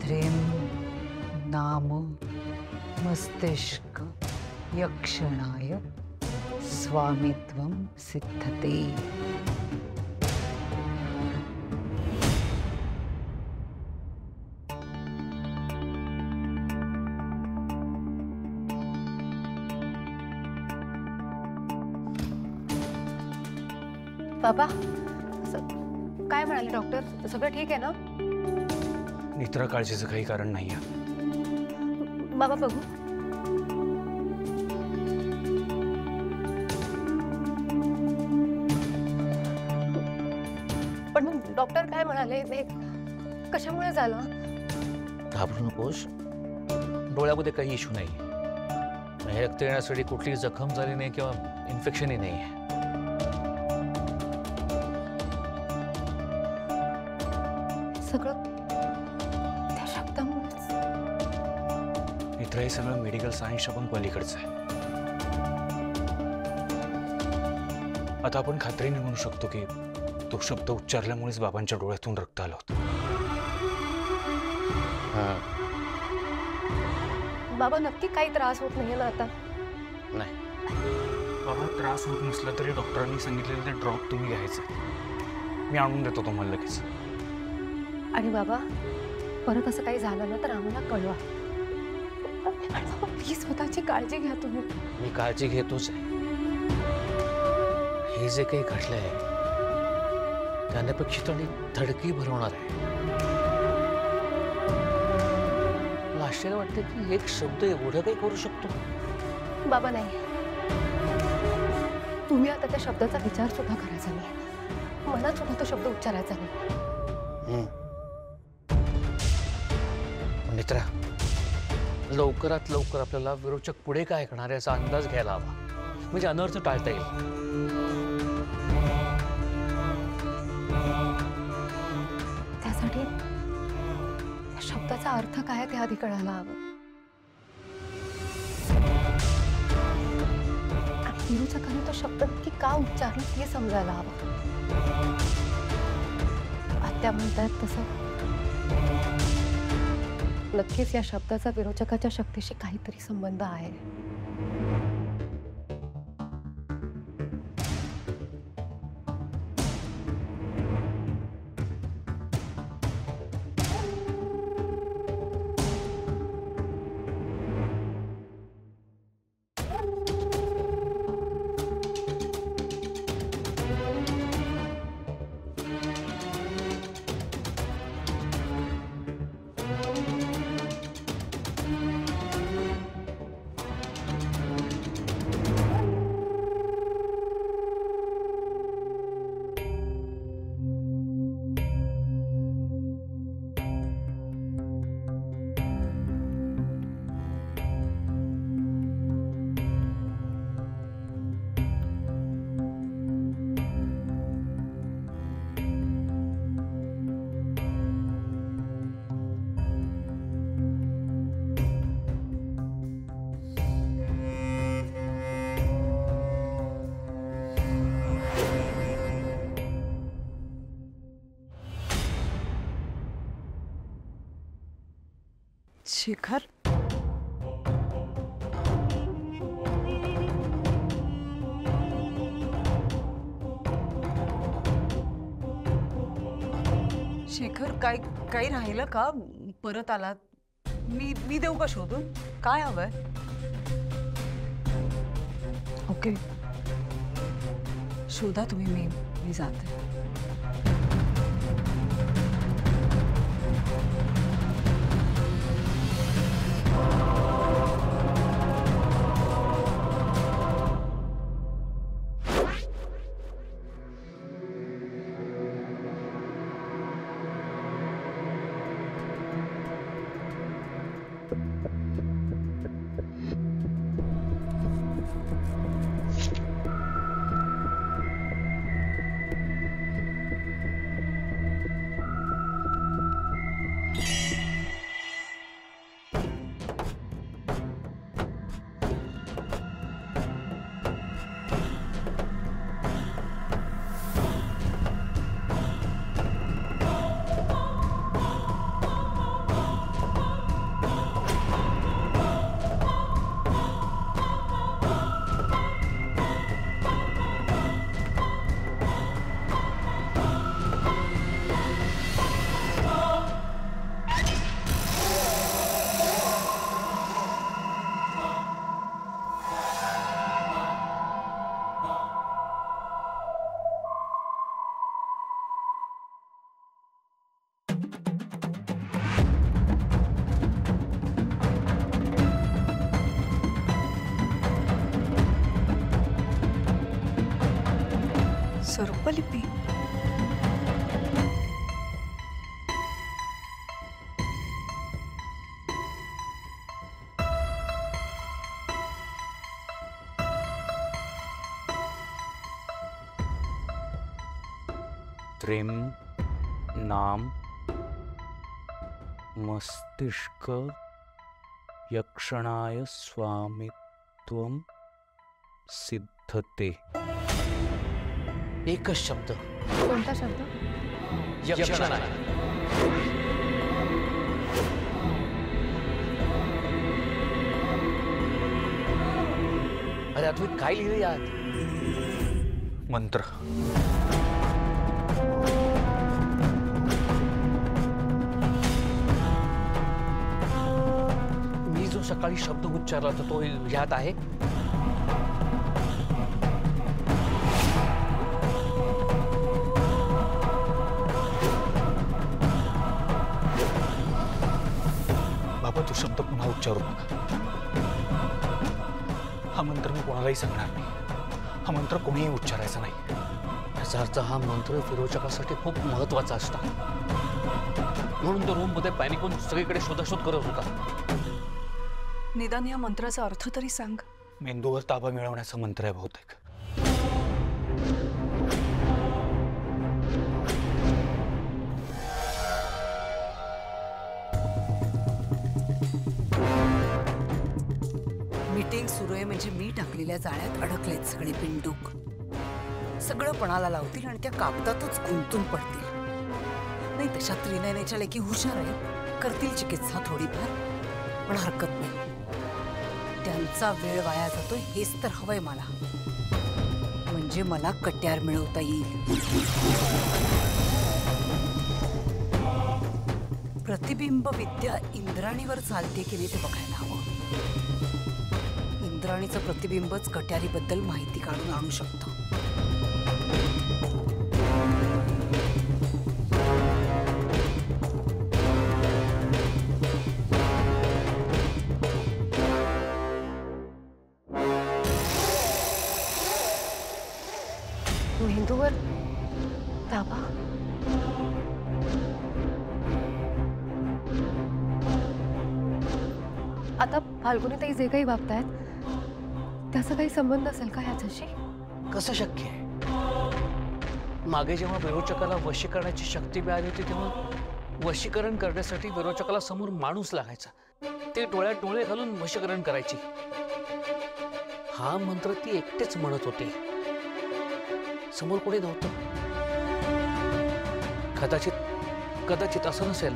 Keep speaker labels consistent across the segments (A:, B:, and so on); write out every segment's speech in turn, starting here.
A: नेत्रेम नाम मस्तिष्क यक्षणाय स्वामित्वं सिद्धते।
B: बाबा काय म्हणाले डॉक्टर? सगळं ठीक आहे ना?
C: नेत्रा, काळजीचं काही कारण नाही आहे.
B: बाबा बघू. पण मग डॉक्टर काय म्हणाले? ते कशामुळे झालं?
D: घाबरू नकोस, डोळ्यामध्ये काही इश्यू नाही. हे रक्त येण्यासाठी कुठलीही जखम झाली नाही किंवा इन्फेक्शनही नाही आहे.
B: सगळं त्या शब्दामुळेच.
C: नेत्रा, हे सगळं मेडिकल सायन्सच्या पण पलीकडचं आहे. आता आपण खात्रीने म्हणू शकतो की तो शब्द उच्चारल्यामुळेच बाबांच्या डोळ्यातून रक्त आलं होतं.
B: बाबा नक्की काही त्रास होत नाहीये ना आता?
D: नाही.
C: बाबा, त्रास होत नसला तरी डॉक्टरांनी सांगितलेलं ते ड्रॉप तुम्ही घ्यायचं. मी आणून देतो तुम्हाला लगेच.
B: आणि बाबा परत असं काही झालं ना तर आम्हाला कळवा. प्लीज स्वतःची काळजी घ्या तुम्ही.
D: मी काळजी घेतोच आहे. हे जे काही घडलंय त्यानपेक्षित आणि धडकी भरवणार आहे. मला आश्चर्य वाटतं की एक शब्द एवढं काही करू शकतो.
B: बाबा नाही, तुम्ही आता त्या शब्दाचा विचार सुद्धा करायचा नाही. मनात सुद्धा तो शब्द उच्चारायचा नाही.
D: मित्रा, लवकरात लवकर आपल्याला विरोचक पुढे काय करणार याचा अंदाज घ्यायला हवा, म्हणजे अनर्थ टाळता येईल.
B: त्यासाठी त्या शब्दाचा अर्थ काय ते आधी कळायला हवं. विरोचकाने तो शब्द नक्की का उच्चारला ते समजायला हवं. आत्या म्हणतात तसं नक्कीच या शब्दाचा विरोचकाच्या शक्तीशी काहीतरी संबंध आहे.
A: शिखर, शेखर, काही राहिलं का? परत आलात? मी देऊ का शोधून? काय हवंय? ओके, शोधा तुम्ही. मी जाते. सर्पलिपी.
C: त्रिम नाम मस्तिष्क यक्षणाय स्वामित्वम सिद्धते.
D: एकच शब्द.
B: कोणता शब्द?
D: यक्षणाय. अरे अद्वैत काय लिहिलं यात?
C: मंत्र.
D: मी जो सकाळी शब्द उच्चारला होता तो यात आहे.
C: बाबा तो शब्द पुन्हा उच्चारू नका. हा मंत्र मी कोणालाही सांगणार नाही. हा मंत्र कोणीही उच्चारायचा नाही.
D: याचा अर्थ हा मंत्र विरोचकासाठी खूप महत्वाचा असतो. म्हणून तो रूम मध्ये पॅनिक होऊन सगळीकडे शोधाशोध करत होता.
A: निदान या मंत्राचा अर्थ तरी सांग.
C: मेंदूवर ताबा मिळवण्याचा मंत्र आहे बहुतेक.
A: मीटिंग सुरू आहे म्हणजे मी टाकलेल्या जाळ्यात अडकलेत सगळे बिंडूक. सगळं पणाला लावतील आणि त्या कागदातच गुंतून पडतील. नाही तशा त्रिनयनेच्या लेकी हुशार आहेत, करतील चिकित्सा थोडीफार, पण हरकत नाही. त्यांचा वेळ वाया जातोय हेच तर हवंय मला. म्हणजे मला कट्यार मिळवता येईल. प्रतिबिंब विद्या इंद्राणीवर चालते की नाही ते बघायला हवं. इंद्राणीचं प्रतिबिंबच कट्यारीबद्दल माहिती काढून आणू शकतं.
B: मेंदूवर ताबा. आता फाल्गुनीताई जे काही वागतायत त्याचा काही संबंध असेल का ह्याच्याशी?
D: कसं शक्य आहे? मागे जेव्हा विरोचकाला वशी करण्याची शक्ती मिळाली होती तेव्हा वशीकरण करण्यासाठी विरोचकाला समोर माणूस लागायचा. ते डोळ्यात डोळे घालून वशीकरण करायची. हा मंत्र ती एकटेच म्हणत होते, समोर कोणी नव्हतं. कदाचित असं नसेल.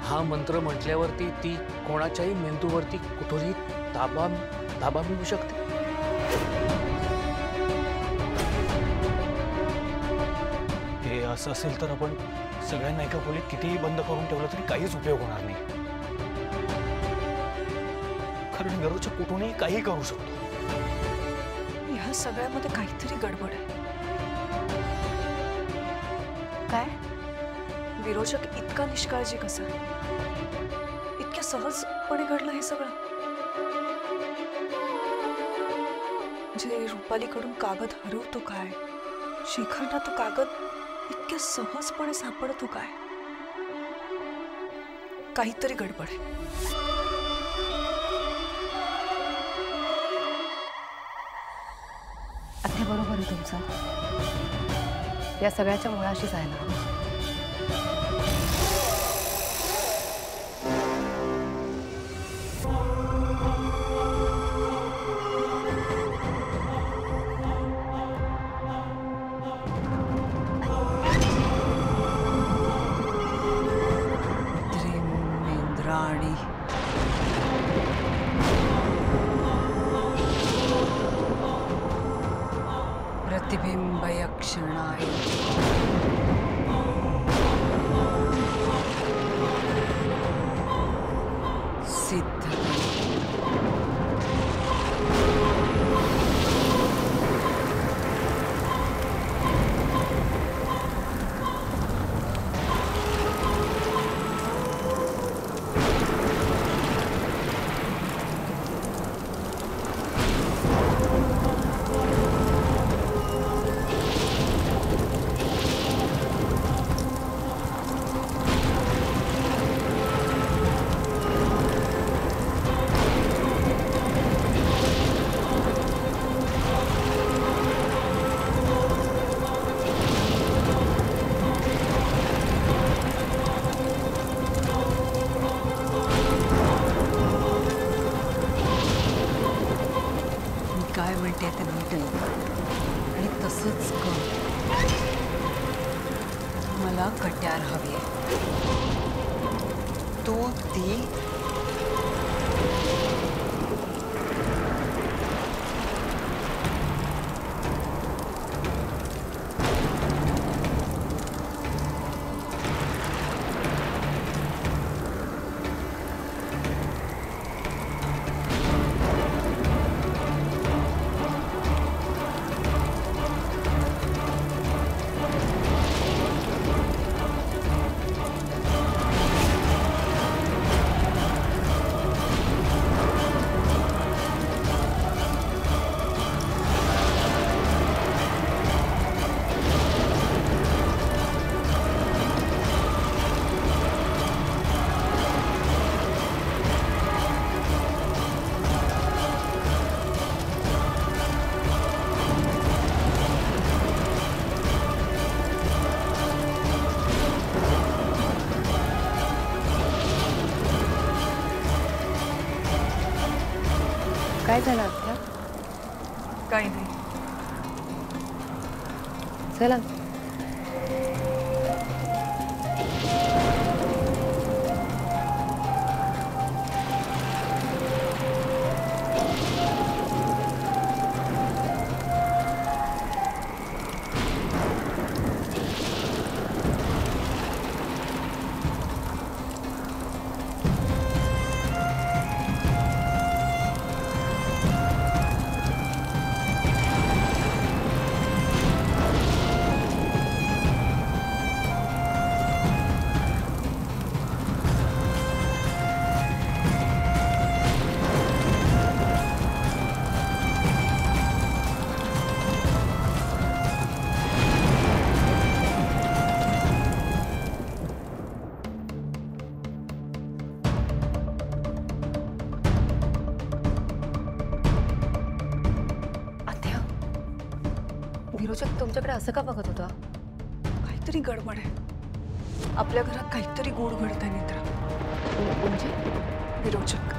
D: हा मंत्र म्हटल्यावरती ती कोणाच्याही मेंदूवरती कुठूनही ताबा मिळू शकते.
C: हे असं असेल तर आपण सगळ्यांना एका खोलीत कितीही बंद करून ठेवलं तरी काहीच उपयोग होणार नाही. कारण विरोचक कुठूनही काही करू शकतो.
A: ह्या सगळ्यामध्ये काहीतरी गडबड आहे.
B: काय?
A: विरोचक इतका निष्काळजी कसा? इतक्या सहजपणे घडलं हे सगळं? जे रुपालीकडून कागद हरवतो काय, शिखांना तो कागद इतक्या सहजपणे सापडतो काय? काहीतरी गडबड आहे.
B: अगदी बरोबर आहे तुमचं. या सगळ्याच्या मुळाशी जायला हवं.
A: इंद्राणी प्रतिबिंब यक्षणाय सिद्धते. काय म्हणते ते नीट ऐक आणि तसंच कर. मला कट्यार हवी आहे. तू ती
B: काय झालं आत्या?
A: काही नाही.
B: चला. विरोचक तुमच्याकडे असं का बघत होता?
E: काहीतरी गडबड आहे. आपल्या घरात काहीतरी गोड घडतंय नेत्रा.
B: म्हणजे
E: विरोचक.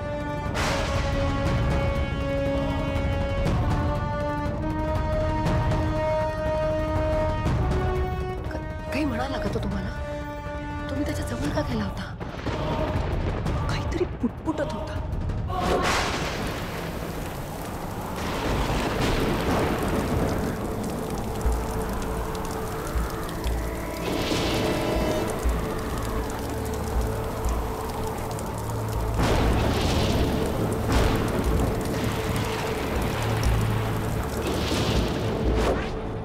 B: काही म्हणाला का तो तुम्हाला? तुम्ही त्याच्या जवळ का गेला होता?
E: काहीतरी पुटपुटत होता.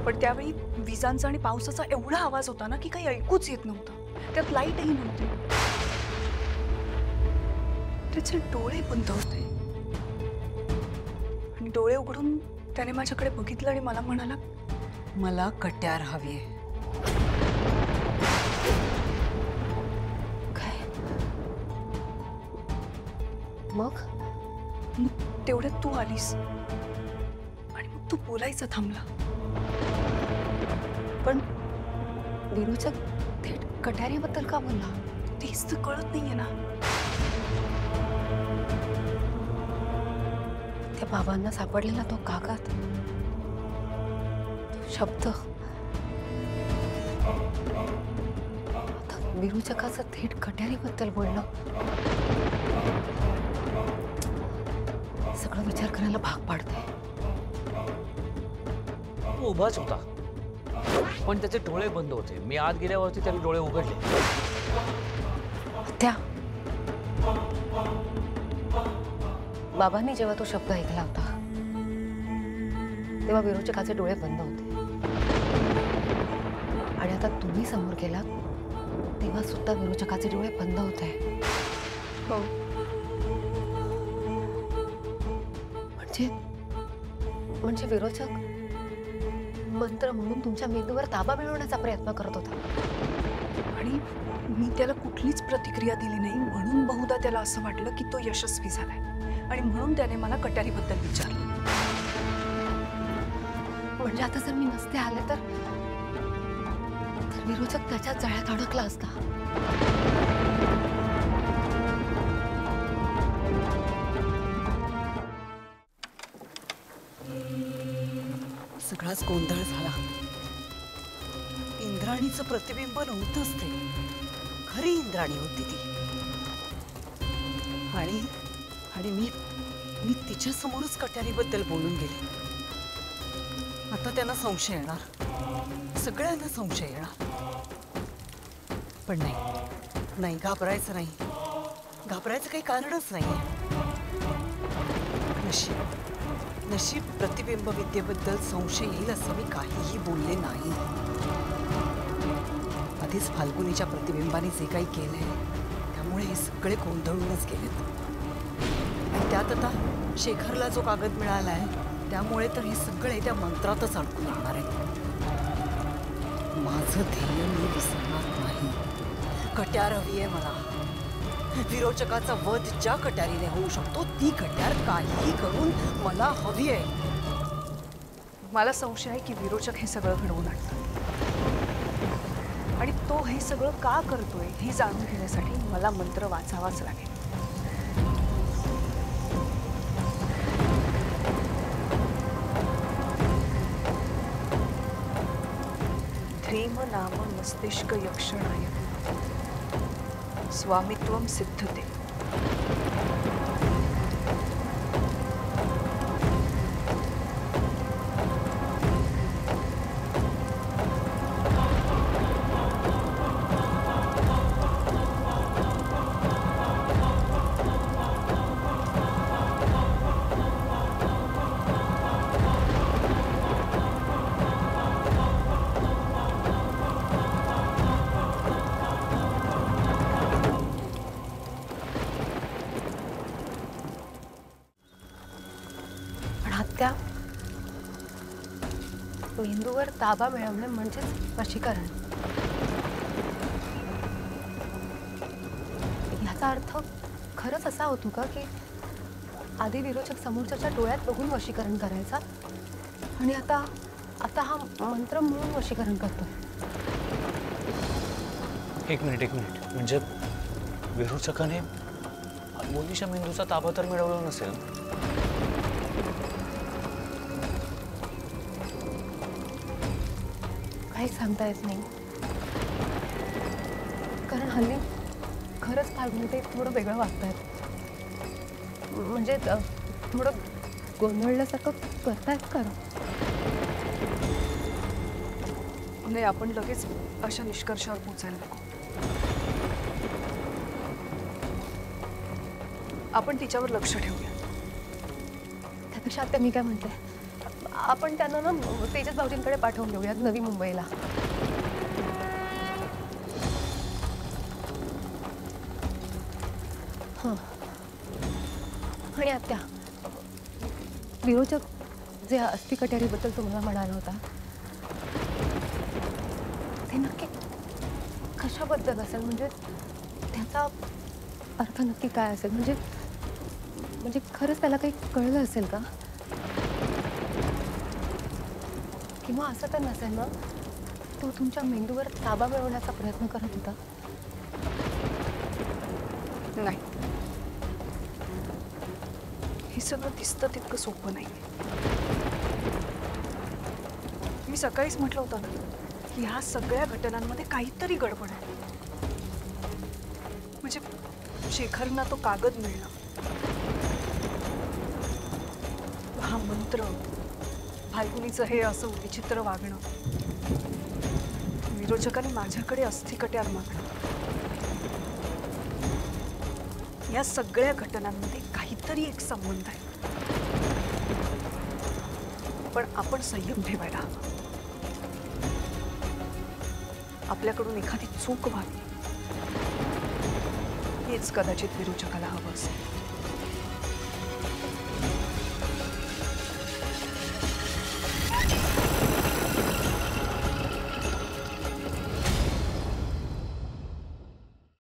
E: पण त्यावेळी विजांचा आणि पावसाचा एवढा आवाज होता ना की काही ऐकूच येत नव्हतं. त्यात लाईटही नव्हती. त्याचे डोळे बंद होते आणि डोळे उघडून त्याने माझ्याकडे बघितलं आणि मला म्हणाला,
A: मला कट्यार हवी आहे.
B: काय? मग
E: तेवढ्यात तू आलीस आणि मग तू बोलायचं थांबला.
B: पण विरोचक थेट कट्यारीबद्दल का बोलला?
E: तेच तर कळत नाहीये ना.
B: त्या बाबांना सापडलेला तो कागद, तो शब्द, आता विरोचकाचं थेट कट्यारीबद्दल बोलणं, सगळं विचार करायला भाग पाडतंय.
D: तो उभाच होता पण त्याचे डोळे बंद होते. मी आत गेल्यावरती त्याने डोळे उघडले.
B: त्या बाबांनी जेव्हा तो शब्द ऐकला होता तेव्हा विरोचकाचे डोळे बंद होते आणि आता तुम्ही समोर गेलात तेव्हा सुद्धा विरोचकाचे डोळे बंद होते.
E: हो.
B: म्हणजे विरोचक मंत्र म्हणून तुमच्या मेंदूवर ताबा मिळवण्याचा प्रयत्न करत होता.
E: आणि मी त्याला कुठलीच प्रतिक्रिया दिली नाही म्हणून बहुधा त्याला असं वाटलं की तो यशस्वी झालाय आणि म्हणून त्याने मला कट्यारीबद्दल विचारलं.
B: म्हणजे आता जर मी नसते आले तर विरोचक त्याच्या जाळ्यात अडकला असता.
A: सगळाच गोंधळ झाला. इंद्राणीचं प्रतिबिंब नव्हतंच ते, खरी इंद्राणी होती ती. आणि आणि मी मी तिच्या समोरच कट्यारीबद्दल बोलून गेले. आता त्यांना संशय येणार, सगळ्यांना संशय येणार. पण नाही, घाबरायचं नाही. घाबरायचं काही कारणच नाहीये. नशीब प्रतिबिंब विद्येबद्दल संशय येईल असं मी काहीही बोलले नाही. आधीच फाल्गुनीच्या प्रतिबिंबाने जे काही केलंय त्यामुळे हे सगळे गोंधळूनच गेलेत. आणि त्यात आता शेखरला जो कागद मिळालाय त्यामुळे तर हे सगळे त्या मंत्रातच अडकून राहणार आहे. माझं ध्येय मी विसरणार नाही. कट्यार हवी आहे मला. विरोचकाचा वध ज्या कट्यारीने होऊ शकतो ती कट्यार काहीही करून मला हवी आहे.
E: मला संशय आहे की विरोचक हे सगळं घडवून आणतं आणि तो हे सगळं का करतोय हे जाणून घेण्यासाठी मला मंत्र वाचावाच लागेल. ध्रीम नाम मस्तिष्क यक्षणाय स्वामित्वम सिद्धते.
B: त्या मेंदूवर ताबा मिळवणे म्हणजेच वशीकरण. याचा अर्थ खरंच असा होतो का की आधी विरोचक समोरच्याच्या डोळ्यात बघून वशीकरण करायचा आणि आता हा मंत्र म्हणून वशीकरण करतो.
D: एक मिनिट म्हणजे विरोचकाने फाल्गुनीच्या मेंदूचा ताबा तर मिळवला नसेल.
B: काही सांगता येत नाही. कारण हल्ली खरंच फाल्गुनी ते थोडं वेगळं वागतायत. म्हणजे थोडं गोंधळल्यासारखं करतायत का?
E: म्हणजे आपण लगेच अशा निष्कर्षावर पोहोचायला नको. आपण तिच्यावर लक्ष ठेवूया.
B: त्यापेक्षा आता मी काय म्हणते, आपण त्यांना ना तेजस भाऊजींकडे पाठवून देऊयात नवी मुंबईला. हां. आणि आत्या, विरोचक जे अस्थि कट्यारीबद्दल तुम्हाला म्हणाला होता ते नक्की कशाबद्दल असेल? म्हणजे त्याचा अर्थ नक्की काय असेल? म्हणजे खरंच त्याला काही कळलं असेल का? किंवा असं तर नसेल ना, तो तुमच्या मेंदूवर ताबा मिळवण्याचा प्रयत्न करत होता?
E: नाही, हे सगळं दिसतं तितकं सोपं नाही. मी सकाळीच म्हटलं होतं ना की ह्या सगळ्या घटनांमध्ये काहीतरी गडबड आहे. म्हणजे शेखरना तो कागद मिळणं, हा मंत्र, फाल्गुनीचं हे असं विचित्र वागणं, विरोचकाने माझ्याकडे अस्थि कट्यार मागणं, या सगळ्या घटनांमध्ये काहीतरी एक संबंध आहे. पण आपण संयम ठेवायला हवा. आपल्याकडून एखादी चूक व्हावी हेच कदाचित विरोचकाला हवं असेल.